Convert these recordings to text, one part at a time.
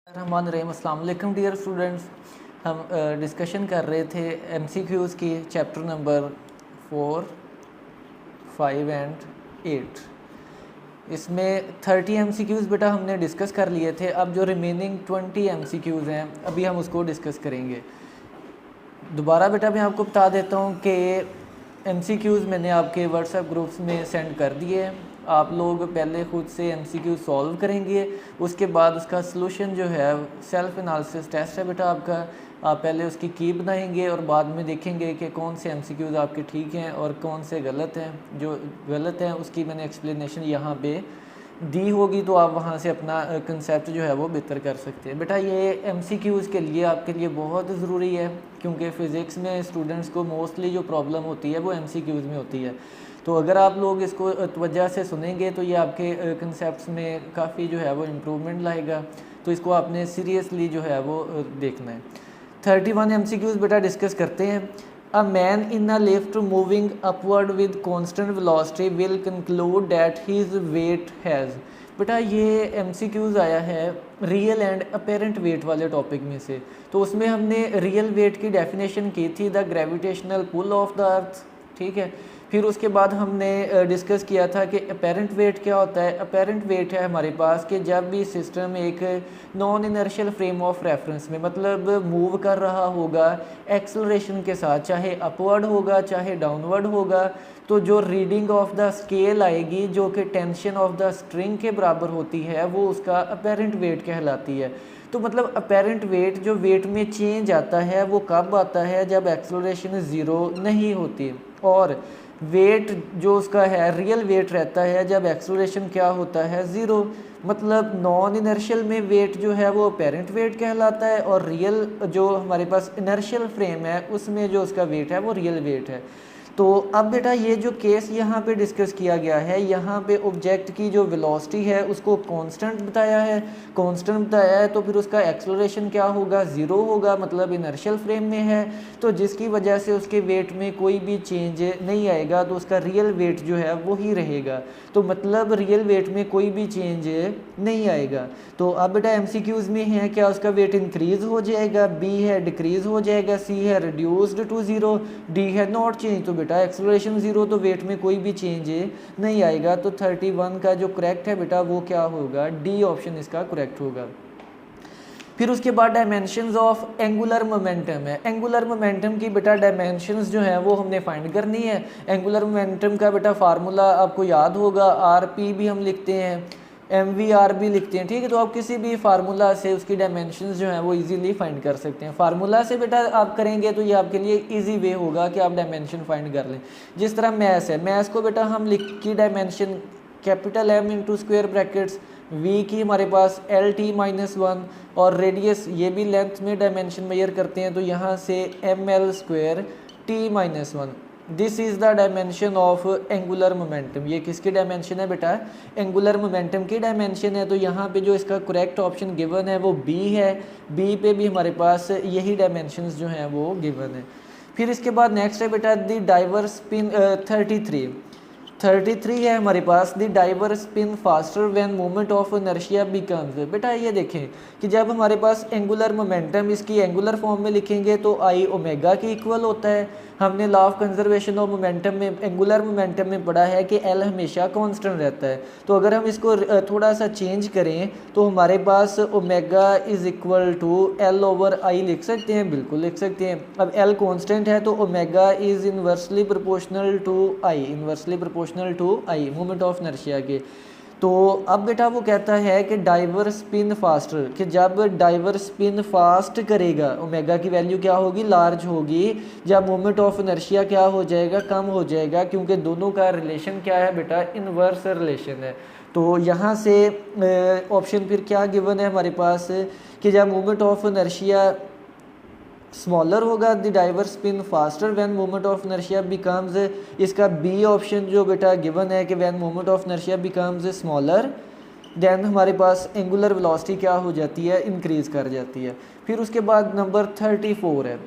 रहमान रहीम। अस्सलाम वालेकुम dear students. हम डिस्कशन कर रहे थे एमसीक्यूज़ की, चैप्टर नंबर 4, 5 एंड 8। इसमें 30 एमसीक्यूज़ बेटा हमने डिस्कस कर लिए थे। अब जो रिमेनिंग 20 एमसीक्यूज़ हैं अभी हम उसको डिस्कस करेंगे। दोबारा बेटा मैं आपको बता देता हूँ कि एमसीक्यूज़ मैंने आपके व्हाट्सएप ग्रुप्स में सेंड कर दिए हैं। आप लोग पहले ख़ुद से एमसीक्यू सॉल्व करेंगे, उसके बाद उसका सलूशन जो है सेल्फ एनालिसिस टेस्ट है बेटा आपका। आप पहले उसकी की बनाएंगे और बाद में देखेंगे कि कौन से एमसीक्यूज़ आपके ठीक हैं और कौन से गलत हैं। जो गलत हैं उसकी मैंने एक्सप्लेनेशन यहाँ पे दी होगी, तो आप वहाँ से अपना कंसेप्ट जो है वो बेहतर कर सकते हैं। बेटा ये एमसीक्यूज़ के लिए आपके लिए बहुत ज़रूरी है, क्योंकि फ़िज़िक्स में स्टूडेंट्स को मोस्टली जो प्रॉब्लम होती है वो एमसीक्यूज़ में होती है। तो अगर आप लोग इसको तवज्जो से सुनेंगे तो ये आपके कंसेप्ट्स में काफ़ी जो है वो इम्प्रूवमेंट लाएगा। तो इसको आपने सीरियसली जो है वो देखना है। 31 एमसीक्यूज़ बेटा डिस्कस करते हैं। A man in a lift moving upward with constant velocity will conclude that his weight has। बेटा ये MCQs आया है रियल एंड अपेरेंट वेट वाले टॉपिक में से। तो उसमें हमने रियल वेट की डेफिनेशन की थी, the gravitational pull of the earth, ठीक है। फिर उसके बाद हमने डिस्कस किया था कि अपेरेंट वेट क्या होता है। अपेरेंट वेट है हमारे पास कि जब भी सिस्टम एक non inertial frame of reference में मतलब मूव कर रहा होगा एक्सेलरेशन के साथ, चाहे अपवर्ड होगा चाहे डाउनवर्ड होगा, तो जो रीडिंग ऑफ द स्केल आएगी जो कि टेंशन ऑफ द स्ट्रिंग के बराबर होती है वो उसका अपेरेंट वेट कहलाती है। तो मतलब अपेरेंट वेट जो वेट में चेंज आता है वो कब आता है, जब एक्सेलरेशन ज़ीरो नहीं होती। और वेट जो उसका है रियल वेट रहता है जब एक्सेलरेशन क्या होता है, ज़ीरो। मतलब नॉन इनर्शियल में वेट जो है वो अपेरेंट वेट कहलाता है, और रियल जो हमारे पास इनर्शियल फ्रेम है उसमें जो उसका वेट है वो रियल वेट है। तो अब बेटा ये जो केस यहाँ पे डिस्कस किया गया है, यहाँ पे ऑब्जेक्ट की जो वेलोसिटी है उसको कांस्टेंट बताया है। कांस्टेंट बताया है तो फिर उसका एक्सेलरेशन क्या होगा, ज़ीरो होगा, मतलब इनर्शियल फ्रेम में है, तो जिसकी वजह से उसके वेट में कोई भी चेंज नहीं आएगा, तो उसका रियल वेट जो है वो ही रहेगा। तो मतलब रियल वेट में कोई भी चेंज नहीं आएगा। तो अब बेटा एमसीक्यूज़ में है क्या उसका वेट इंक्रीज हो जाएगा, बी है डिक्रीज हो जाएगा, सी है रिड्यूस्ड टू ज़ीरो, डी है नॉट चेंज। तो बेटा एक्सेलरेशन ज़ीरो तो वेट में कोई भी चेंज नहीं आएगा। तो 31 का जो करेक्ट है बेटा वो क्या होगा, डी ऑप्शन इसका करेक्ट होगा। फिर उसके बाद डायमेंशंस ऑफ एंगुलर मोमेंटम है। एंगुलर मोमेंटम की बेटा डायमेंशंस जो हैं वो हमने फाइंड करनी है। एंगुलर मोमेंटम का बेटा फार्मूला आपको याद होगा, आर पी भी हम लिखते हैं, एम वी आर भी लिखते हैं, ठीक है। तो आप किसी भी फार्मूला से उसकी डायमेंशंस जो हैं वो इजीली फाइंड कर सकते हैं। फार्मूला से बेटा आप करेंगे तो ये आपके लिए इजी वे होगा कि आप डायमेंशन फाइंड कर लें। जिस तरह मैथ है, मैथ को बेटा हम लिख की dimension capital M into square brackets V की हमारे पास एल टी माइनस वन, और रेडियस ये भी लेंथ में डायमेंशन मेजर करते हैं, तो यहाँ से M L square T minus one. This is the dimension of angular momentum. ये किसकी डायमेंशन है बेटा, एंगुलर मोमेंटम की डायमेंशन है। तो यहाँ पे जो इसका करेक्ट ऑप्शन गिवन है वो बी है। बी पे भी हमारे पास यही डायमेंशंस जो हैं वो गिवन है। फिर इसके बाद नेक्स्ट है बेटा द डाइवर स्पिन 33 है हमारे पास, the diver spin faster when moment of inertia becomes. बेटा ये देखें कि जब हमारे पास एंगुलर मोमेंटम इसकी एंगुलर फॉर्म में लिखेंगे तो आई ओमेगा के इक्वल होता है। हमने law of conservation of momentum में एंगुलर मोमेंटम में पढ़ा है कि एल हमेशा कांस्टेंट रहता है। तो अगर हम इसको थोड़ा सा चेंज करें तो हमारे पास omega is equal to L over I लिख सकते हैं, बिल्कुल लिख सकते हैं। अब एल कांस्टेंट है तो omega is inversely proportional to I, inversely proportional to I moment of inertia के। तो अब बेटा वो कहता है कि डाइवर स्पिन फास्टर, कि जब डाइवर स्पिन फास्ट करेगा ओमेगा की वैल्यू क्या होगी, लार्ज होगी, जब मोमेंट ऑफ इनर्शिया क्या हो जाएगा, कम हो जाएगा, क्योंकि दोनों का रिलेशन क्या है बेटा, इनवर्स रिलेशन है। तो यहाँ से ऑप्शन फिर क्या गिवन है हमारे पास कि जब मोमेंट ऑफ इनर्शिया स्मॉलर होगा the diver spin faster when moment of inertia becomes, इसका बी ऑप्शन जो बेटा गिवन है कि when moment of inertia becomes smaller then हमारे पास एंगुलर वेलोसिटी क्या हो जाती है, इंक्रीज कर जाती है। फिर उसके बाद नंबर 34 है।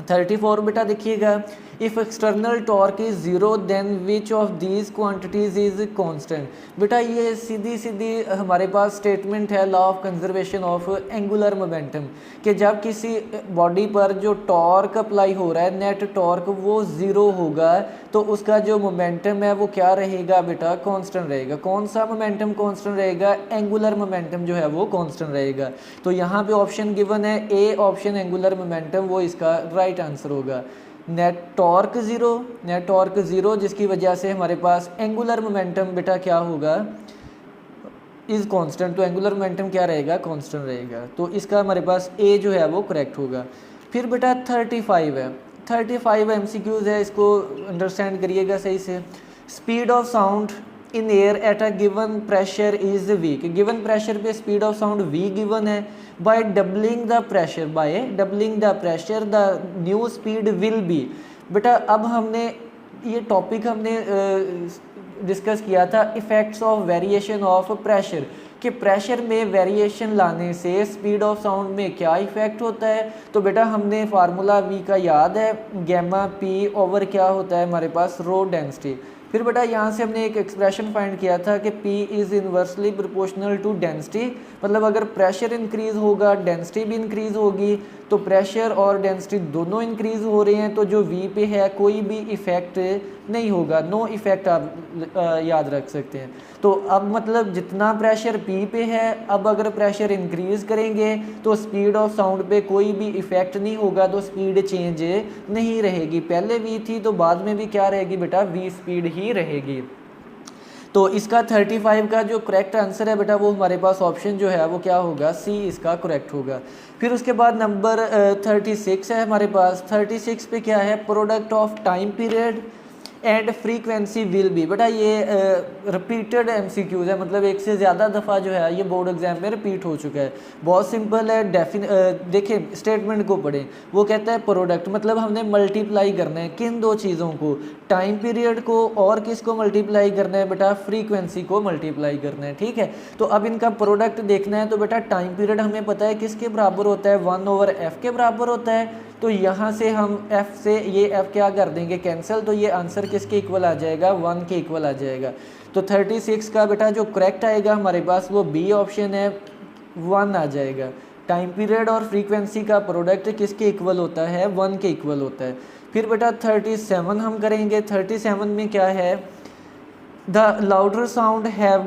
34 बेटा देखिएगा, if external torque is zero then which of these quantities is constant. बेटा ये सीधी सीधी हमारे पास स्टेटमेंट है law of conservation of angular momentum कि जब किसी बॉडी पर जो टॉर्क अप्लाई हो रहा है नेट टॉर्क वो ज़ीरो होगा तो उसका जो मोमेंटम है वो क्या रहेगा बेटा, कांस्टेंट रहेगा। कौन सा मोमेंटम कांस्टेंट रहेगा, एंगुलर मोमेंटम जो है वो कांस्टेंट रहेगा। तो यहाँ पे ऑप्शन गिवन है ए ऑप्शन एंगुलर मोमेंटम, वो इसका राइट आंसर होगा। नेट टॉर्क ज़ीरो जिसकी वजह से हमारे पास एंगुलर मोमेंटम बेटा क्या होगा, इज़ कांस्टेंट। तो एंगुलर मोमेंटम क्या रहेगा, कांस्टेंट रहेगा। तो इसका हमारे पास ए जो है वो करेक्ट होगा। फिर बेटा 35 है, 35 MCQs है, इसको अंडरस्टैंड करिएगा सही से। Speed of sound in air at a given pressure is weak. Given pressure पे speed of sound we given है। By doubling the pressure the new speed will be. बेटा अब हमने ये टॉपिक हमने डिस्कस किया था effects of variation of pressure, कि प्रेशर में वेरिएशन लाने से स्पीड ऑफ साउंड में क्या इफ़ेक्ट होता है। तो बेटा हमने फार्मूला वी का याद है, गैमा पी ओवर क्या होता है हमारे पास, रो डेंसिटी। फिर बेटा यहाँ से हमने एक एक्सप्रेशन फाइंड किया था कि P is inversely proportional to density, मतलब अगर प्रेशर इंक्रीज़ होगा डेंसिटी भी इंक्रीज़ होगी। तो प्रेशर और डेंसिटी दोनों इंक्रीज़ हो रहे हैं तो जो V पे है कोई भी इफ़ेक्ट नहीं होगा, नो इफ़ेक्ट आप याद रख सकते हैं। तो अब मतलब जितना प्रेशर P पे है, अब अगर प्रेशर इंक्रीज़ करेंगे तो स्पीड ऑफ साउंड पे कोई भी इफ़ेक्ट नहीं होगा, तो स्पीड चेंज नहीं रहेगी। पहले V थी तो बाद में भी क्या रहेगी बेटा, V स्पीड ही रहेगी। तो इसका 35 का जो करेक्ट आंसर है बेटा वो हमारे पास ऑप्शन जो है वो क्या होगा, सी इसका करेक्ट होगा। फिर उसके बाद नंबर 36 है हमारे पास। 36 पे क्या है, product of time period and frequency will be. बेटा ये रिपीटेड MCQs है, मतलब एक से ज़्यादा दफ़ा जो है ये बोर्ड एग्जाम में रिपीट हो चुका है। बहुत सिंपल है, देखिए स्टेटमेंट को पढ़ें। वो कहता है प्रोडक्ट मतलब हमने मल्टीप्लाई करना है किन दो चीज़ों को, टाइम पीरियड को और किसको मल्टीप्लाई करना है बेटा, फ्रीक्वेंसी को मल्टीप्लाई करना है। ठीक है, तो अब इनका प्रोडक्ट देखना है। तो बेटा टाइम पीरियड हमें पता है किसके बराबर होता है, 1/f के बराबर होता है। तो यहाँ से हम f से ये f क्या कर देंगे, कैंसिल। तो ये आंसर किसके इक्वल आ जाएगा, 1 के इक्वल आ जाएगा। तो 36 का बेटा जो करेक्ट आएगा हमारे पास वो बी ऑप्शन है, 1 आ जाएगा। टाइम पीरियड और फ्रीक्वेंसी का प्रोडक्ट किसके इक्वल होता है, 1 के इक्वल होता है। फिर बेटा 37 हम करेंगे। 37 में क्या है, the louder sound have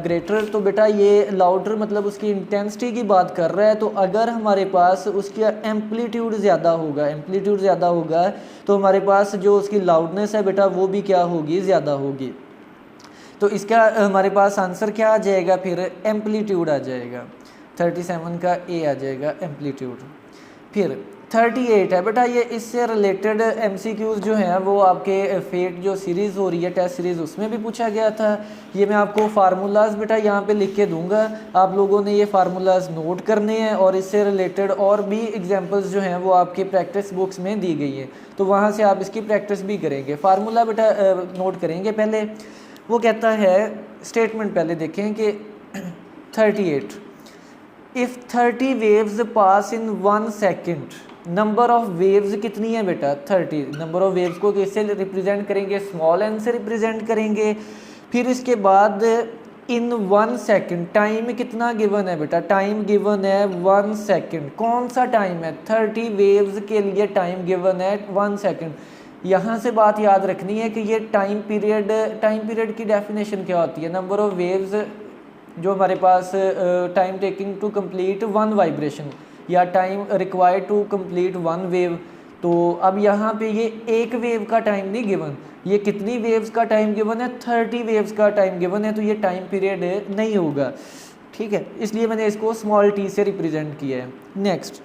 greater. तो बेटा ये लाउडर मतलब उसकी इंटेंसिटी की बात कर रहा है। तो अगर हमारे पास उसकी एम्पलीट्यूड ज़्यादा होगा तो हमारे पास जो उसकी लाउडनेस है बेटा वो भी क्या होगी, ज़्यादा होगी। तो इसका हमारे पास आंसर क्या आ जाएगा, फिर एम्पलीट्यूड आ जाएगा। 37 का ए आ जाएगा, एम्पलीट्यूड। फिर 38 है बेटा, ये इससे रिलेटेड MCQs जो हैं वो आपके फेट जो सीरीज़ हो रही है टेस्ट सीरीज़ उसमें भी पूछा गया था। ये मैं आपको फार्मूलाज बेटा यहाँ पे लिख के दूंगा, आप लोगों ने ये फार्मूलाज नोट करने हैं और इससे रिलेटेड और भी एग्जांपल्स जो हैं वो आपके प्रैक्टिस बुक्स में दी गई हैं, तो वहाँ से आप इसकी प्रैक्टिस भी करेंगे। फार्मूला बेटा नोट करेंगे पहले। वो कहता है, स्टेटमेंट पहले देखें कि 38 if 30 waves pass in 1 second, number of waves कितनी है बेटा, 30। नंबर ऑफ वेव्स को किससे रिप्रेजेंट करेंगे, स्मॉल n से रिप्रेजेंट करेंगे। फिर इसके बाद इन 1 सेकेंड, टाइम कितना गिवन है बेटा, टाइम गिवन है 1 सेकेंड। कौन सा टाइम है, 30 वेव्स के लिए टाइम गिवन है 1 सेकेंड। यहाँ से बात याद रखनी है कि ये टाइम पीरियड की डेफिनेशन क्या होती है, नंबर ऑफ वेव्स जो हमारे पास time taking to complete 1 vibration या time required to complete 1 wave. तो अब यहाँ पे ये एक वेव का टाइम नहीं गिवन, ये कितनी वेव्स का टाइम गिवन है, 30 वेव्स का टाइम गिवन है। तो ये टाइम पीरियड नहीं होगा, ठीक है, इसलिए मैंने इसको स्मॉल t से रिप्रेजेंट किया है। नेक्स्ट,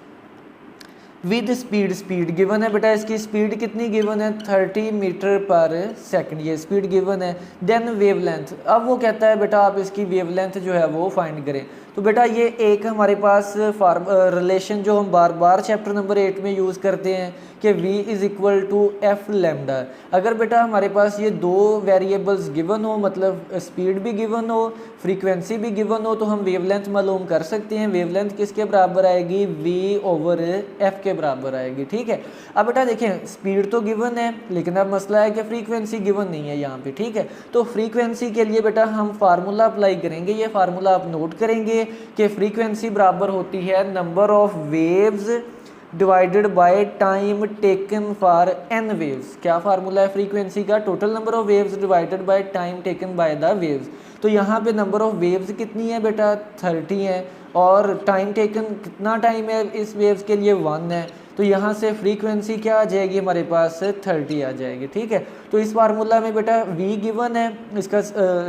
विद स्पीड गिवन है बेटा, इसकी स्पीड कितनी गिवन है, 30 मीटर पर सेकंड, ये स्पीड गिवन है। देन वेवलेंथ, अब वो कहता है बेटा आप इसकी वेवलेंथ जो है वो फाइंड करें। तो बेटा ये एक हमारे पास रिलेशन जो हम बार बार चैप्टर नंबर 8 में यूज़ करते हैं कि v is equal to F lambda. अगर बेटा हमारे पास ये दो वेरिएबल्स गिवन हो, मतलब स्पीड भी गिवन हो, फ्रीक्वेंसी भी गिवन हो, तो हम वेवलेंथ मालूम कर सकते हैं। वेवलेंथ किसके बराबर आएगी? v ओवर एफ के बराबर आएगी, ठीक है। अब बेटा देखें स्पीड तो गिवन है, लेकिन अब मसला है कि फ्रीक्वेंसी गिवन नहीं है यहाँ पे, ठीक है। तो फ्रीक्वेंसी के लिए बेटा हम फार्मूला अप्लाई करेंगे। ये फार्मूला आप नोट करेंगे कि फ्रीक्वेंसी बराबर होती है number of waves divided by time taken for n waves. क्या फार्मूला है फ्रीक्वेंसी का? Total number of waves divided by time taken by the waves. तो यहाँ पे नंबर ऑफ वेव्स कितनी है बेटा? 30 है, और टाइम टेकन कितना टाइम है इस वेव्स के लिए? 1 है। तो यहाँ से फ्रीक्वेंसी क्या आ जाएगी हमारे पास? 30 आ जाएगी, ठीक है। तो इस फार्मूला में बेटा v गिवन है, इसका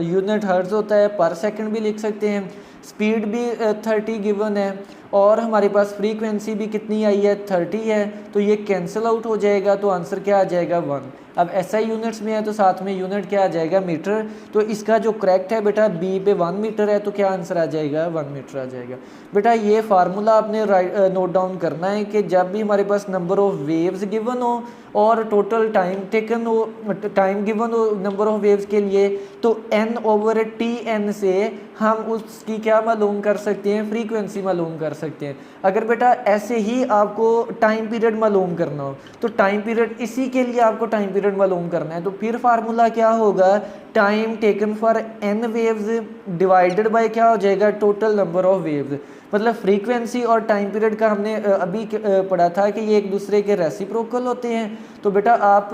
यूनिट हर्ट्ज होता है, पर सेकंड भी लिख सकते हैं। स्पीड भी 30 गिवन है, और हमारे पास फ्रीक्वेंसी भी कितनी आई है? 30 है। तो ये कैंसिल आउट हो जाएगा, तो आंसर क्या आ जाएगा? 1। अब SI यूनिट्स में है तो साथ में यूनिट क्या आ जाएगा? मीटर। तो इसका जो करेक्ट है बेटा B पे 1 मीटर है, तो क्या आंसर आ जाएगा? 1 मीटर आ जाएगा। बेटा ये फार्मूला आपने नोट डाउन करना है कि जब भी हमारे पास नंबर ऑफ वेव्स गिवन हो और टोटल टाइम टेकन हो, टाइम गिवन हो नंबर ऑफ वेव्स के लिए, तो n ओवर Tn से हम उसकी क्या मालूम कर सकते हैं? फ्रीक्वेंसी मालूम कर सकते हैं। अगर बेटा ऐसे ही आपको टाइम पीरियड मालूम करना हो, तो टाइम पीरियड इसी के लिए आपको टाइम पीरियड मालूम करना है, तो फिर फार्मूला क्या होगा? Time taken for n waves divided by क्या हो जाएगा? Total number of waves. मतलब फ्रीक्वेंसी और टाइम पीरियड का हमने अभी पढ़ा था कि ये एक दूसरे के रेसिप्रोकल होते हैं। तो बेटा आप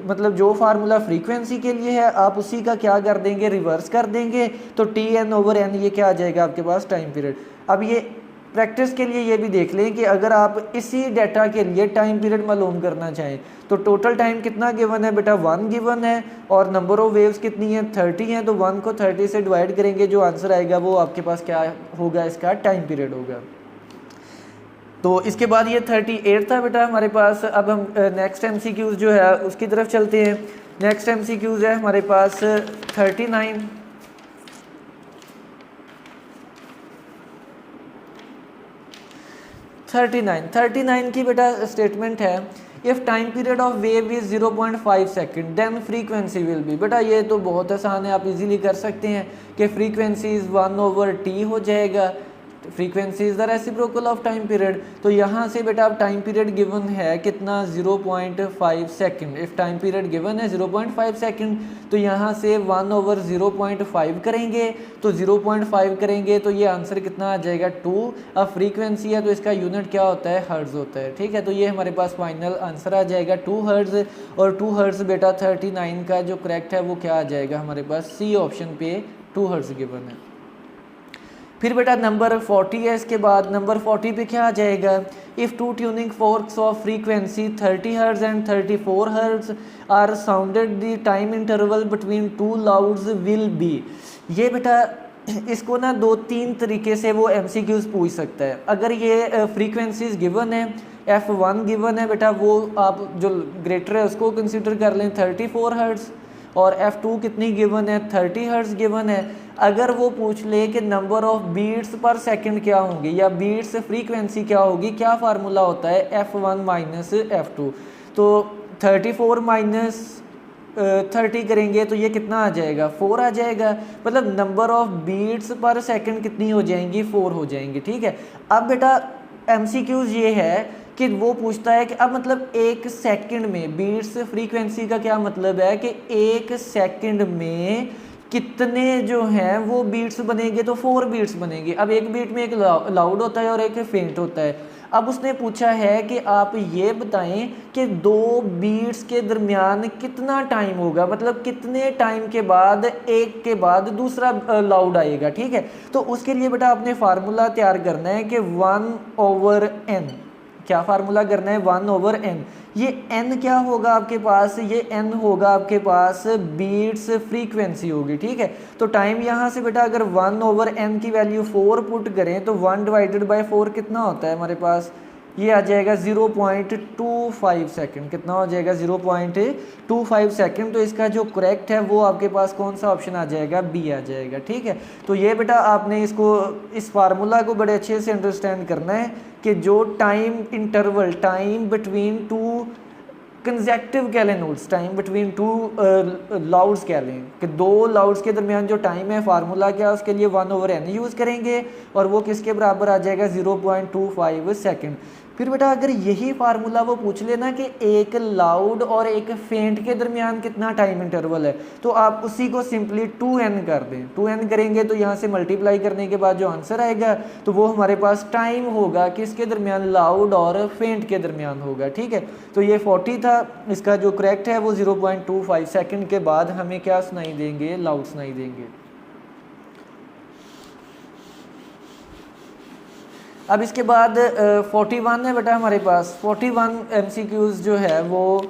मतलब जो फार्मूला फ्रीक्वेंसी के लिए है आप उसी का क्या कर देंगे? रिवर्स कर देंगे। तो Tn ओवर n ये क्या आ जाएगा आपके पास? Time period. अब ये प्रैक्टिस के लिए ये भी देख लें कि अगर आप इसी डाटा के लिए टाइम पीरियड मालूम करना चाहें, तो टोटल टाइम कितना गिवन है बेटा? 1 गिवन है, और नंबर ऑफ वेव्स कितनी है? 30 है। तो 1 को 30 से डिवाइड करेंगे, जो आंसर आएगा वो आपके पास क्या होगा? इसका टाइम पीरियड होगा। तो इसके बाद ये 38 था बेटा हमारे पास। अब हम नेक्स्ट MCQs जो है उसकी तरफ चलते हैं। नेक्स्ट MCQs है हमारे पास 39। थर्टी नाइन की बेटा स्टेटमेंट है, if time period of wave is 0.5 second then frequency will be. बेटा ये तो बहुत आसान है, आप इजीली कर सकते हैं कि फ्रीक्वेंसी इज़ 1 ओवर t हो जाएगा। Frequency is the reciprocal of time period. तो यहाँ से बेटा अब टाइम पीरियड गिवन है कितना? 0.5 second. If time period given है 0.5 सेकेंड, तो यहाँ से 1 ओवर 0.5 करेंगे, तो 0.5 करेंगे तो ये आंसर कितना आ जाएगा? 2। अब फ्रीक्वेंसी है तो इसका यूनिट क्या होता है? हर्ट्ज होता है, ठीक है। तो ये हमारे पास फाइनल आंसर आ जाएगा 2 हर्ट्ज। और 2 हर्ट्ज बेटा 39 का जो करेक्ट है वो क्या आ जाएगा हमारे पास? C ऑप्शन पे 2 हर्ट्ज गिवन है। फिर बेटा नंबर 40 है, इसके बाद नंबर 40 पे क्या आ जाएगा? If two tuning forks of frequency 30 hertz and 34 hertz are sounded the time interval between two louds will be. ये बेटा इसको ना 2-3 तरीके से वो MCQs पूछ सकता है। अगर ये फ्रीक्वेंसीज गिवन है, F1 गिवन है बेटा, वो आप जो ग्रेटर है उसको कंसिडर कर लें 34 हर्ट्ज, और F2 कितनी गिवन है? 30 हर्ट्ज गिवन है। अगर वो पूछ ले कि नंबर ऑफ बीट्स पर सेकंड क्या होंगे या बीट्स फ्रीक्वेंसी क्या होगी, क्या फार्मूला होता है? F1 minus F2। तो 34 माइनस 30 करेंगे तो ये कितना आ जाएगा? 4 आ जाएगा। मतलब नंबर ऑफ बीट्स पर सेकंड कितनी हो जाएंगी? 4 हो जाएंगी, ठीक है। अब बेटा MCQs ये है कि वो पूछता है कि अब मतलब 1 सेकंड में बीट्स फ्रीक्वेंसी का क्या मतलब है कि 1 सेकंड में कितने जो हैं वो बीट्स बनेंगे? तो 4 बीट्स बनेंगे। अब एक बीट में एक लाउड होता है और एक फेंट होता है। अब उसने पूछा है कि आप ये बताएं कि 2 बीट्स के दरमियान कितना टाइम होगा, मतलब कितने टाइम के बाद एक के बाद दूसरा लाउड आएगा, ठीक है। तो उसके लिए बेटा आपने फार्मूला तैयार करना है कि 1 ओवर n। क्या फार्मूला करना है? 1 ओवर n। ये n क्या होगा आपके पास? ये n होगा आपके पास बीट्स फ्रीक्वेंसी होगी, ठीक है। तो टाइम यहाँ से बेटा अगर 1 ओवर n की वैल्यू 4 पुट करें तो 1 डिवाइडेड बाय 4 कितना होता है हमारे पास? ये आ जाएगा 0.25 सेकंड। कितना हो जाएगा? 0.25 सेकंड। तो इसका जो करेक्ट है वो आपके पास कौन सा ऑप्शन आ जाएगा? बी आ जाएगा। ठीक है, तो ये बेटा आपने इसको, इस फार्मूला को बड़े अच्छे से अंडरस्टैंड करना है कि जो time interval, time between two conjunctive कह लें नोट्स, टाइम बिटवीन टू लाउड्स कह लें कि दो लाउड्स के दरमियान जो टाइम है, फार्मूला क्या, उसके लिए 1/n यूज़ करेंगे और वो किसके बराबर आ जाएगा? 0.25 सेकंड। फिर बेटा अगर यही फार्मूला वो पूछ लेना कि एक लाउड और एक फेंट के दरमियान कितना टाइम इंटरवल है, तो आप उसी को सिंपली 2n कर दें। 2n करेंगे तो यहाँ से मल्टीप्लाई करने के बाद जो आंसर आएगा तो वो हमारे पास टाइम होगा किसके दरमियान? लाउड और फेंट के दरमियान होगा। ठीक है, तो ये 40 था। इसका जो करेक्ट है वो 0.25 सेकंड के बाद हमें क्या सुनाई देंगे? लाउड सुनाई देंगे। अब इसके बाद 41 है बेटा हमारे पास। 41 MCQs जो है वो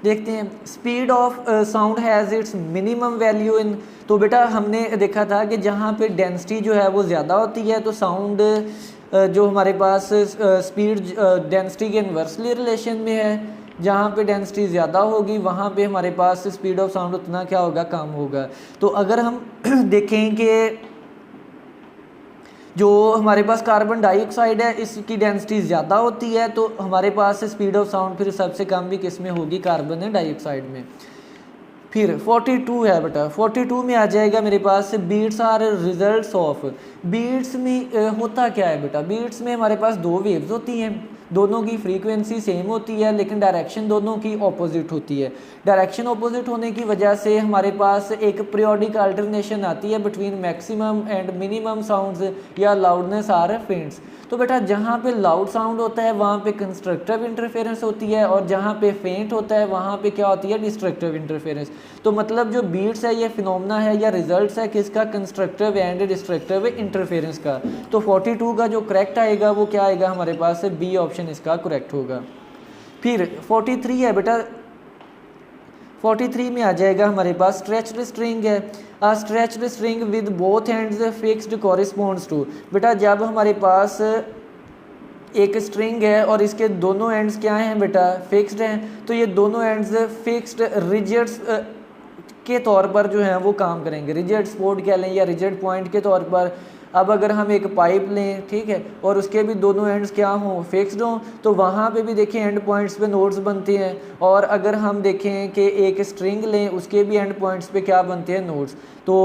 देखते हैं। Speed of sound has its minimum value in, तो बेटा हमने देखा था कि जहाँ पे डेंसिटी जो है वो ज़्यादा होती है तो साउंड जो हमारे पास स्पीड डेंसिटी के इन्वर्सली रिलेशन में है। जहाँ पे डेंसिटी ज़्यादा होगी वहाँ पे हमारे पास स्पीड ऑफ साउंड उतना क्या होगा? कम होगा। तो अगर हम देखें कि जो हमारे पास कार्बन डाइऑक्साइड है इसकी डेंसिटी ज़्यादा होती है तो हमारे पास स्पीड ऑफ साउंड फिर सबसे कम भी किस में होगी? कार्बन डाइऑक्साइड में। फिर 42 है बेटा। 42 में आ जाएगा मेरे पास beats are results of. Beats में होता क्या है बेटा? बीट्स में हमारे पास दो वेव्स होती हैं, दोनों की फ्रीक्वेंसी सेम होती है लेकिन डायरेक्शन दोनों की ऑपोजिट होती है। डायरेक्शन ऑपोजिट होने की वजह से हमारे पास एक पीरियोडिक अल्टरनेशन आती है between maximum and minimum sounds या लाउडनेस आर फेंट्स। तो बेटा जहाँ पे लाउड साउंड होता है वहाँ पे कंस्ट्रक्टिव इंटरफेरेंस होती है और जहाँ पे फेंट होता है वहाँ पे क्या होती है? Destructive interference. तो मतलब जो बीट्स है ये फिनोमेना है या रिजल्ट्स है किसका? कंस्ट्रक्टिव एंड डिस्ट्रक्टिव इंटरफेरेंस का। तो 42 का जो करेक्ट आएगा वो क्या आएगा हमारे पास? बी ऑप्शन इसका करेक्ट होगा। फिर 43 है बेटा। 43 में आ जाएगा हमारे पास स्ट्रेच्ड स्ट्रिंग है। A stretched string with both ends fixed corresponds to. बेटा जब हमारे पास एक स्ट्रिंग है और इसके दोनों एंड्स क्या हैं बेटा? फिक्स्ड हैं, तो ये दोनों एंड्स फिक्स्ड रिजिड्स के तौर पर जो है वो काम करेंगे। रिजिड स्पॉट कह लें या रिजिड पॉइंट के तौर पर। अब अगर हम एक पाइप लें, ठीक है, और उसके भी दोनों एंड्स क्या हों? फिक्स्ड हों, तो वहाँ पे भी देखें एंड पॉइंट्स पे नोट्स बनते हैं। और अगर हम देखें कि एक स्ट्रिंग लें उसके भी एंड पॉइंट्स पे क्या बनते हैं? नोट्स। तो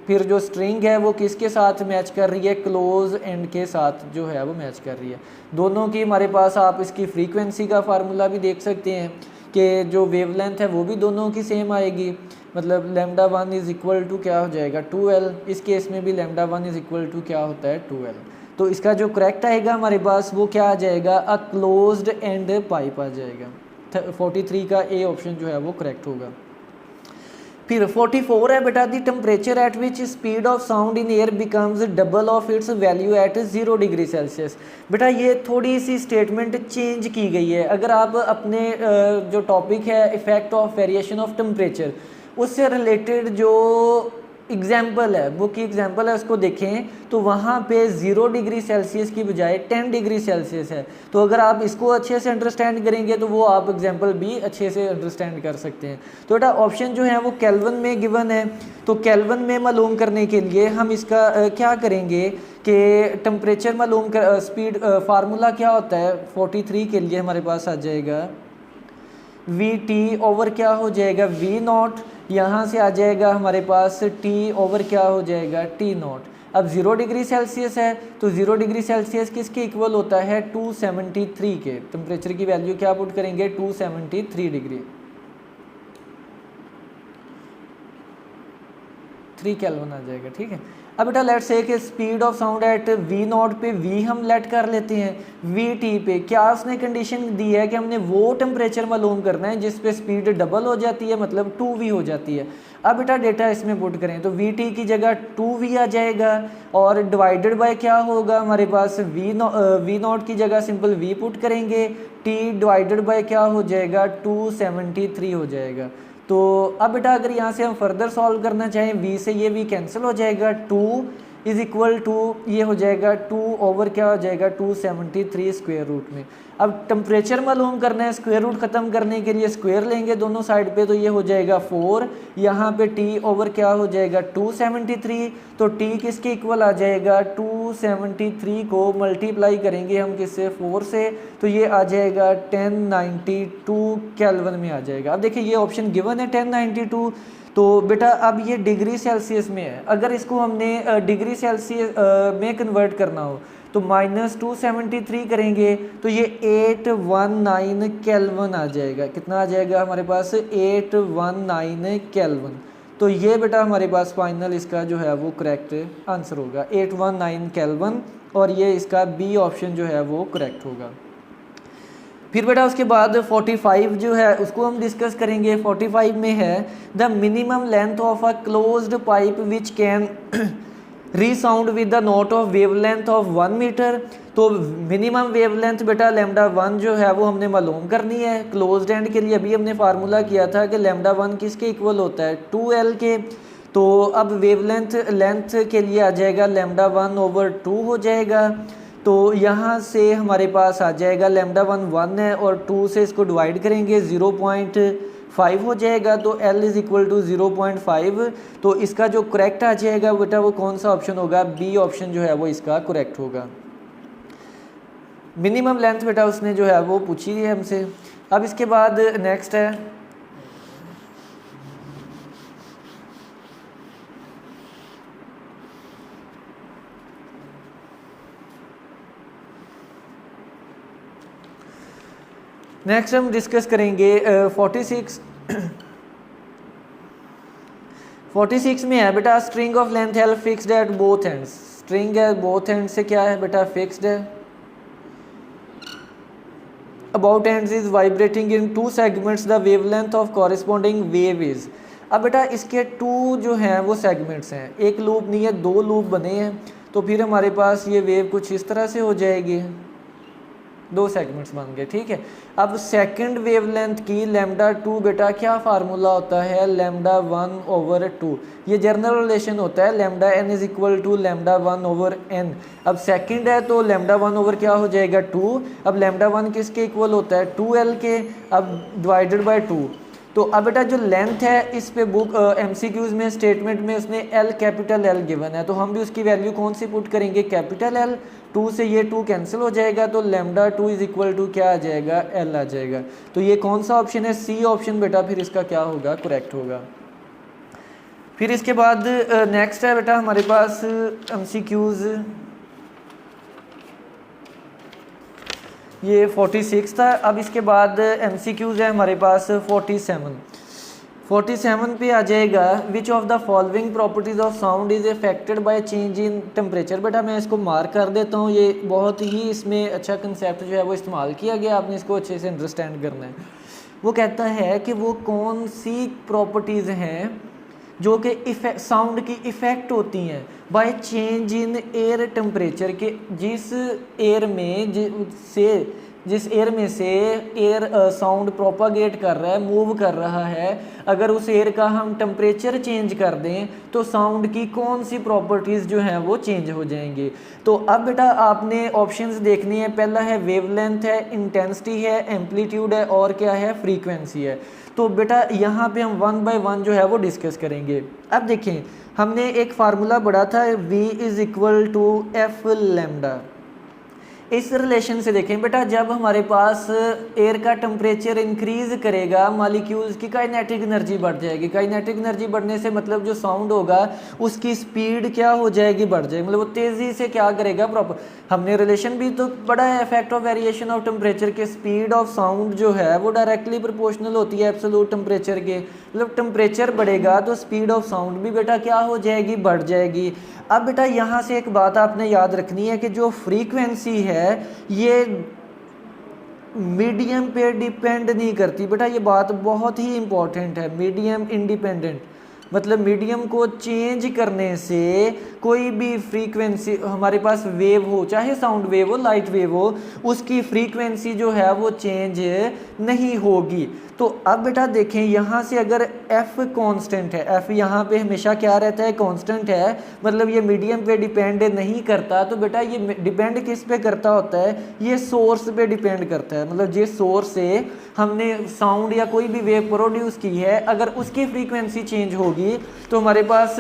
फिर जो स्ट्रिंग है वो किसके साथ मैच कर रही है? क्लोज एंड के साथ जो है वो मैच कर रही है। दोनों की हमारे पास आप इसकी फ्रीक्वेंसी का फार्मूला भी देख सकते हैं कि जो वेवलेंथ है वो भी दोनों की सेम आएगी। मतलब λ1 इज़ इक्वल टू क्या हो जाएगा? 2l। इस केस में भी λ1 इज़ इक्वल टू क्या होता है? 2l। तो इसका जो करेक्ट आएगा हमारे पास वो क्या आ जाएगा? अ क्लोज्ड एंड पाइप आ जाएगा। 43 का ए ऑप्शन जो है वो करेक्ट होगा। फिर 44 है बेटा। The temperature at which speed of sound in air becomes double of its value at 0 degree Celsius. बेटा ये थोड़ी सी स्टेटमेंट चेंज की गई है। अगर आप अपने जो टॉपिक है effect of variation of temperature उससे रिलेटेड जो एग्जाम्पल है, बुक की एग्जाम्पल है, उसको देखें तो वहाँ पे 0 डिग्री सेल्सियस की बजाय 10 डिग्री सेल्सियस है। तो अगर आप इसको अच्छे से अंडरस्टैंड करेंगे तो वो आप एग्जाम्पल भी अच्छे से अंडरस्टैंड कर सकते हैं। तो बेटा ऑप्शन जो है वो केल्विन में गिवन है। तो केल्विन में मालूम करने के लिए हम इसका क्या करेंगे कि टेम्परेचर मालूम कर स्पीड फार्मूला क्या होता है 43 के लिए हमारे पास आ जाएगा VT ओवर क्या हो जाएगा? V0। यहाँ से आ जाएगा हमारे पास T ओवर क्या हो जाएगा? T0। अब 0 डिग्री सेल्सियस है तो 0 डिग्री सेल्सियस किसके इक्वल होता है? 273 के। टेम्परेचर की वैल्यू क्या पुट करेंगे? 273 डिग्री। 3 केल्विन आ जाएगा। ठीक है, अब बेटा लेट्स से कि speed of sound eight V0 पे V हम लेट कर लेते हैं VT पे। क्या उसने कंडीशन दी है कि हमने वो टेम्परेचर मालूम करना है जिस पे स्पीड डबल हो जाती है, मतलब 2V हो जाती है। अब बेटा डेटा इसमें पुट करें तो VT की जगह 2V आ जाएगा और डिवाइडेड बाय क्या होगा हमारे पास? V0 की जगह सिंपल V पुट करेंगे, T डिवाइडेड बाय क्या हो जाएगा? 273 हो जाएगा। तो अब बेटा अगर यहाँ से हम फर्दर सॉल्व करना चाहें V से ये V कैंसिल हो जाएगा, 2 इज इक्वल टू ये हो जाएगा 2 ओवर क्या हो जाएगा 273 स्क्वायर रूट में। अब टेम्परेचर मालूम करना है, स्क्वायर रूट ख़त्म करने के लिए स्क्वायर लेंगे दोनों साइड पे, तो ये हो जाएगा 4, यहाँ पे t ओवर क्या हो जाएगा 273, तो t किसके इक्वल आ जाएगा 273 को मल्टीप्लाई करेंगे हम किससे 4 से, तो ये आ जाएगा 1092 केल्विन में आ जाएगा। अब देखिए ये ऑप्शन गिवन है 1092, तो बेटा अब ये डिग्री सेल्सियस में है, अगर इसको हमने डिग्री सेल्सियस में कन्वर्ट करना हो तो -273 करेंगे तो ये 819 केल्विन आ जाएगा। कितना आ जाएगा हमारे पास 819 केल्विन। तो ये बेटा हमारे पास फाइनल इसका जो है वो करेक्ट आंसर होगा 819 केल्विन, और ये इसका बी ऑप्शन जो है वो करेक्ट होगा। फिर बेटा उसके बाद 45 जो है उसको हम डिस्कस करेंगे। 45 में है the minimum length of a closed pipe which can resound with the note of wavelength of 1 metre. तो मिनिमम वेवलेंथ बेटा λ1 जो है वो हमने मालूम करनी है। क्लोज्ड एंड के लिए अभी हमने फार्मूला किया था कि λ1 किसके इक्वल होता है 2L के। तो अब लेंथ के लिए आ जाएगा λ1 ओवर 2 हो जाएगा। तो यहाँ से हमारे पास आ जाएगा λ1 1 है और 2 से इसको डिवाइड करेंगे 0.5 हो जाएगा, तो L इज़ इक्वल टू 0.5। तो इसका जो करेक्ट आ जाएगा बेटा वो कौन सा ऑप्शन होगा, बी ऑप्शन जो है वो इसका करेक्ट होगा। मिनिमम लेंथ बेटा उसने जो है वो पूछी है हमसे। अब इसके बाद नेक्स्ट है नेक्स्ट हम डिस्कस करेंगे 46 में है बेटा string of length L fixed at both ends. String है बोथ एंड से क्या है बेटा फिक्स्ड है। About ends is vibrating in 2 segments the wavelength of corresponding wave is. अब बेटा इसके 2 जो हैं वो सेगमेंट्स हैं, एक लूप नहीं है 2 लूप बने हैं, तो फिर हमारे पास ये वेव कुछ इस तरह से हो जाएगी, 2 सेगमेंट्स बन गए, ठीक है। अब सेकंड वेवलेंथ की λ2 बेटा क्या फार्मूला होता है λ1 ओवर 2, ये जनरल रिलेशन होता है λn is equal to λ1 over n। अब सेकंड है तो λ1 ओवर क्या हो जाएगा 2। अब λ1 किसके इक्वल होता है 2L के, अब डिवाइडेड बाय 2। तो अब बेटा जो लेंथ है इस पे बुक MCQs में स्टेटमेंट में उसने L कैपिटल L गिवन है, तो हम भी उसकी वैल्यू कौन सी पुट करेंगे कैपिटल L। 2 से ये 2 कैंसिल हो जाएगा तो λ2 इज इक्वल टू क्या आ जाएगा L आ जाएगा। तो ये कौन सा ऑप्शन है, सी ऑप्शन बेटा फिर इसका क्या होगा करेक्ट होगा। फिर इसके बाद नेक्स्ट है बेटा हमारे पास MCQs, ये 46 था। अब इसके बाद MCQs है हमारे पास 47 पे आ जाएगा which of the following properties of sound is affected by change in temperature. बेटा मैं इसको मार्क कर देता हूँ, ये बहुत ही इसमें अच्छा कंसेप्ट जो है वो इस्तेमाल किया गया, आपने इसको अच्छे से अंडरस्टैंड करना है। वो कहता है कि वो कौन सी प्रॉपर्टीज़ हैं जो कि साउंड की इफ़ेक्ट होती हैं by change in air temperature के, जिस एयर में से एयर साउंड प्रोपागेट कर रहा है, मूव कर रहा है, अगर उस एयर का हम टेम्परेचर चेंज कर दें तो साउंड की कौन सी प्रॉपर्टीज़ जो हैं वो चेंज हो जाएंगी। तो अब बेटा आपने ऑप्शंस देखनी है, पहला है वेवलेंथ है, इंटेंसिटी है, एम्पलीट्यूड है और क्या है फ्रीक्वेंसी है। तो बेटा यहाँ पे हम 1 बाय 1 जो है वो डिस्कस करेंगे। अब देखें हमने एक फार्मूला पढ़ा था V is equal to F lambda. इस रिलेशन से देखें बेटा जब हमारे पास एयर का टेम्परेचर इंक्रीज करेगा मॉलिक्यूल्स की काइनेटिक एनर्जी बढ़ जाएगी। काइनेटिक एनर्जी बढ़ने से मतलब जो साउंड होगा उसकी स्पीड क्या हो जाएगी, बढ़ जाएगी, मतलब वो तेज़ी से क्या करेगा प्रॉपर। हमने रिलेशन भी तो पढ़ा है effect of variation of temperature के, स्पीड ऑफ साउंड जो है वो डायरेक्टली प्रोपोर्शनल होती है एब्सोल्यूट टेम्परेचर के, मतलब टेम्परेचर बढ़ेगा तो स्पीड ऑफ साउंड भी बेटा क्या हो जाएगी, बढ़ जाएगी। अब बेटा यहाँ से एक बात आपने याद रखनी है कि जो फ्रीक्वेंसी है ये मीडियम पे डिपेंड नहीं करती। बेटा ये बात बहुत ही इंपॉर्टेंट है, मीडियम इंडिपेंडेंट, मतलब मीडियम को चेंज करने से कोई भी फ्रीक्वेंसी हमारे पास वेव हो, चाहे साउंड वेव हो लाइट वेव हो, उसकी फ्रीक्वेंसी जो है वो चेंज नहीं होगी। तो अब बेटा देखें यहाँ से अगर f कांस्टेंट है, f यहाँ पे हमेशा क्या रहता है, कांस्टेंट है, मतलब ये मीडियम पे डिपेंड नहीं करता। तो बेटा ये डिपेंड किस पे करता होता है, ये सोर्स पे डिपेंड करता है। मतलब जिस सोर्स से हमने साउंड या कोई भी वेव प्रोड्यूस की है, अगर उसकी फ्रीक्वेंसी चेंज होगी तो हमारे पास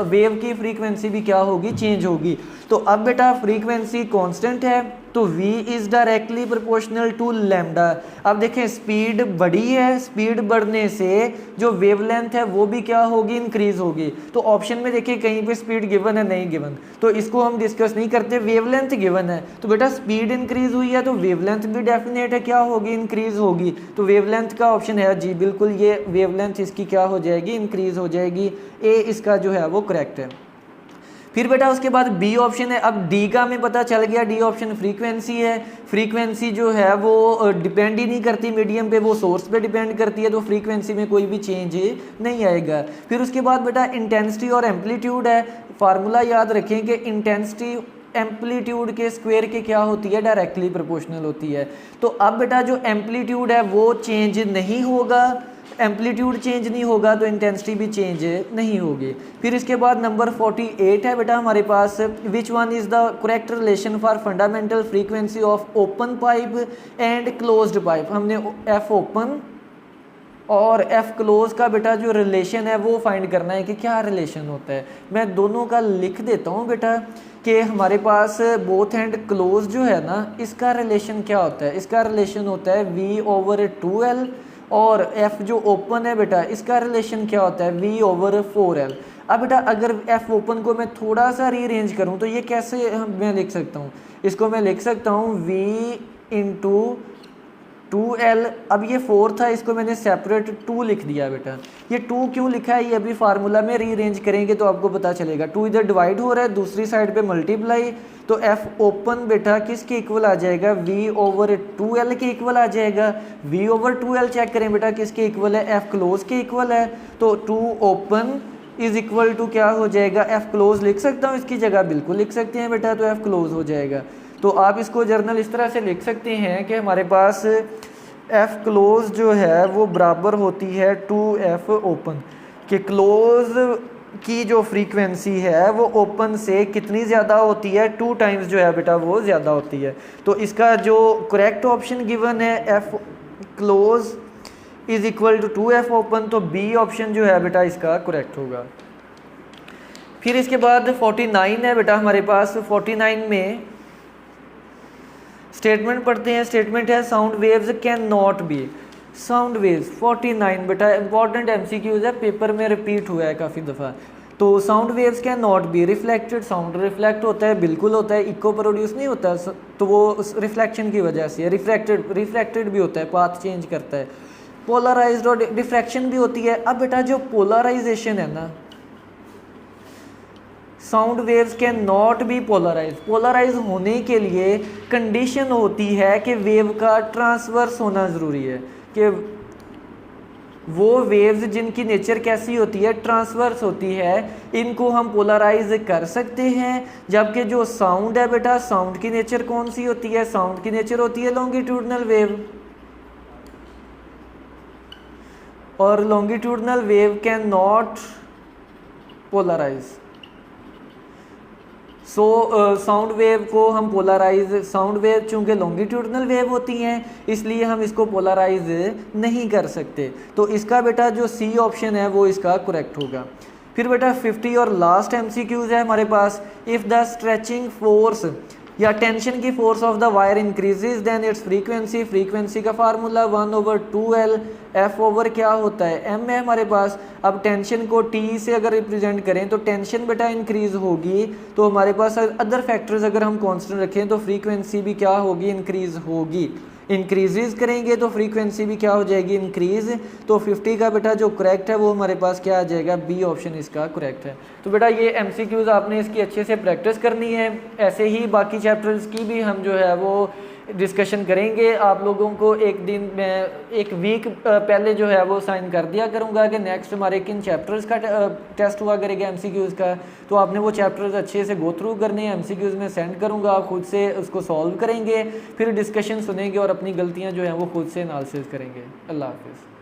वेव की फ्रीक्वेंसी भी क्या होगी, चेंज होगी। तो अब बेटा फ्रीक्वेंसी कांस्टेंट है तो v is directly proportional to lambda. अब देखें स्पीड बढ़ी है, स्पीड बढ़ने से जो वेवलेंथ है वो भी क्या होगी, इंक्रीज होगी। तो ऑप्शन में देखिए कहीं पे स्पीड गिवन है, नहीं गिवन, तो इसको हम डिस्कस नहीं करते, वेवलेंथ गिवन है। तो बेटा स्पीड इंक्रीज हुई है तो वेवलेंथ भी डेफिनेट है क्या होगी, इंक्रीज होगी। तो वेवलेंथ का ऑप्शन है जी बिल्कुल, ये वेवलेंथ इसकी क्या हो जाएगी, इंक्रीज हो जाएगी। ए इसका जो है वो करेक्ट है। फिर बेटा उसके बाद बी ऑप्शन है। अब डी का हमें पता चल गया, डी ऑप्शन फ्रीक्वेंसी है। फ्रीक्वेंसी जो है वो डिपेंड ही नहीं करती मीडियम पे, वो सोर्स पे डिपेंड करती है, तो फ्रीक्वेंसी में कोई भी चेंज नहीं आएगा। फिर उसके बाद बेटा इंटेंसिटी और एम्पलीट्यूड है। फार्मूला याद रखें कि इंटेंसिटी एम्पलीट्यूड के स्क्वायर के क्या होती है, डायरेक्टली प्रोपोर्शनल होती है। तो अब बेटा जो एम्पलीट्यूड है वो चेंज नहीं होगा, एम्पलीट्यूड चेंज नहीं होगा तो इंटेंसिटी भी चेंज नहीं होगी। फिर इसके बाद नंबर 48 है बेटा हमारे पास, which one is the correct relation for fundamental frequency of open pipe and closed pipe. हमने एफ ओपन और एफ क्लोज का बेटा जो रिलेशन है वो फाइंड करना है कि क्या रिलेशन होता है। मैं दोनों का लिख देता हूँ बेटा कि हमारे पास बोथ एंड क्लोज जो है ना, इसका रिलेशन क्या होता है, इसका रिलेशन होता है V/2L, और f जो ओपन है बेटा इसका रिलेशन क्या होता है, V/4L। अब बेटा अगर f ओपन को मैं थोड़ा सा रीअरेंज करूं तो ये कैसे मैं लिख सकता हूं, इसको मैं लिख सकता हूं V/2L। अब ये 4 था, इसको मैंने सेपरेट 2 लिख दिया बेटा। ये 2 क्यों लिखा है, ये अभी फार्मूला में रीअरेंज करेंगे तो आपको पता चलेगा। 2 इधर डिवाइड हो रहा है, दूसरी साइड पे मल्टीप्लाई, तो f ओपन बेटा किसके इक्वल आ जाएगा, V/2L के इक्वल आ जाएगा। V/2L चेक करें बेटा किसके इक्वल है, f क्लोज के इक्वल है। तो 2 ओपन इज इक्वल टू क्या हो जाएगा, f क्लोज लिख सकता हूँ इसकी जगह, बिल्कुल लिख सकते हैं बेटा, तो f क्लोज हो जाएगा। तो आप इसको जर्नल इस तरह से लिख सकते हैं कि हमारे पास f क्लोज जो है वो बराबर होती है 2f ओपन, कि क्लोज की जो फ्रीक्वेंसी है वो ओपन से कितनी ज़्यादा होती है, 2 टाइम्स जो है बेटा वो ज़्यादा होती है। तो इसका जो करेक्ट ऑप्शन गिवन है f close is equal to 2f open, तो बी ऑप्शन जो है बेटा इसका करेक्ट होगा। फिर इसके बाद 49 है बेटा हमारे पास। 49 में स्टेटमेंट पढ़ते हैं। स्टेटमेंट है sound waves can not B, sound waves 49 बेटा इंपॉर्टेंट एमसीक्यूज है, पेपर में रिपीट हुआ है काफ़ी दफ़ा। तो sound waves can not be reflected, sound reflect होता है, बिल्कुल होता है, इको प्रोड्यूस नहीं होता, तो वो रिफ्लेक्शन की वजह से है। रिफ्रैक्टेड भी होता है, पाथ चेंज करता है। पोलराइज्ड और डिफ्रैक्शन भी होती है। अब बेटा जो पोलराइजेशन है ना, sound waves can not be polarize, polarize होने के लिए कंडीशन होती है कि वेव का ट्रांसवर्स होना ज़रूरी है, कि वो वेव्स जिनकी नेचर कैसी होती है, ट्रांसवर्स होती है, इनको हम पोलराइज कर सकते हैं। जबकि जो साउंड है बेटा, साउंड की नेचर कौन सी होती है, साउंड की नेचर होती है लॉन्गिट्यूडनल वेव, और longitudinal wave can not polarize. So sound wave को हम पोलराइज, साउंड वेव चूँकि लॉन्गिट्यूडनल वेव होती हैं इसलिए हम इसको पोलराइज नहीं कर सकते। तो इसका बेटा जो सी ऑप्शन है वो इसका करेक्ट होगा। फिर बेटा 50 और लास्ट एमसीक्यूज है हमारे पास। इफ़ द स्ट्रेचिंग फोर्स या टेंशन की force of the wire increases then its frequency, frequency का फार्मूला 1/2L, F ओवर क्या होता है, M है हमारे पास। अब टेंशन को T से अगर रिप्रेजेंट करें तो टेंशन बेटा इंक्रीज होगी, तो हमारे पास अदर फैक्टर्स अगर हम कांस्टेंट रखें तो फ्रीक्वेंसी भी क्या होगी, इंक्रीज होगी। इंक्रीजेज करेंगे तो फ्रीक्वेंसी भी क्या हो जाएगी, इंक्रीज। तो 50 का बेटा जो करेक्ट है वो हमारे पास क्या आ जाएगा, बी ऑप्शन इसका करेक्ट है। तो बेटा ये एमसीक्यूज आपने इसकी अच्छे से प्रैक्टिस करनी है। ऐसे ही बाकी चैप्टर्स की भी हम जो है वो डिस्कशन करेंगे। आप लोगों को एक दिन मैं एक वीक पहले जो है वो साइन कर दिया करूँगा कि नेक्स्ट हमारे किन चैप्टर्स का टेस्ट हुआ करेगा MCQs का, तो आपने वो चैप्टर्स अच्छे से गो थ्रू करने हैं। MCQs में सेंड करूँगा, आप खुद से उसको सॉल्व करेंगे, फिर डिस्कशन सुनेंगे और अपनी गलतियाँ जो हैं वो खुद से एनालिसिस करेंगे। अल्लाह हाफिज़।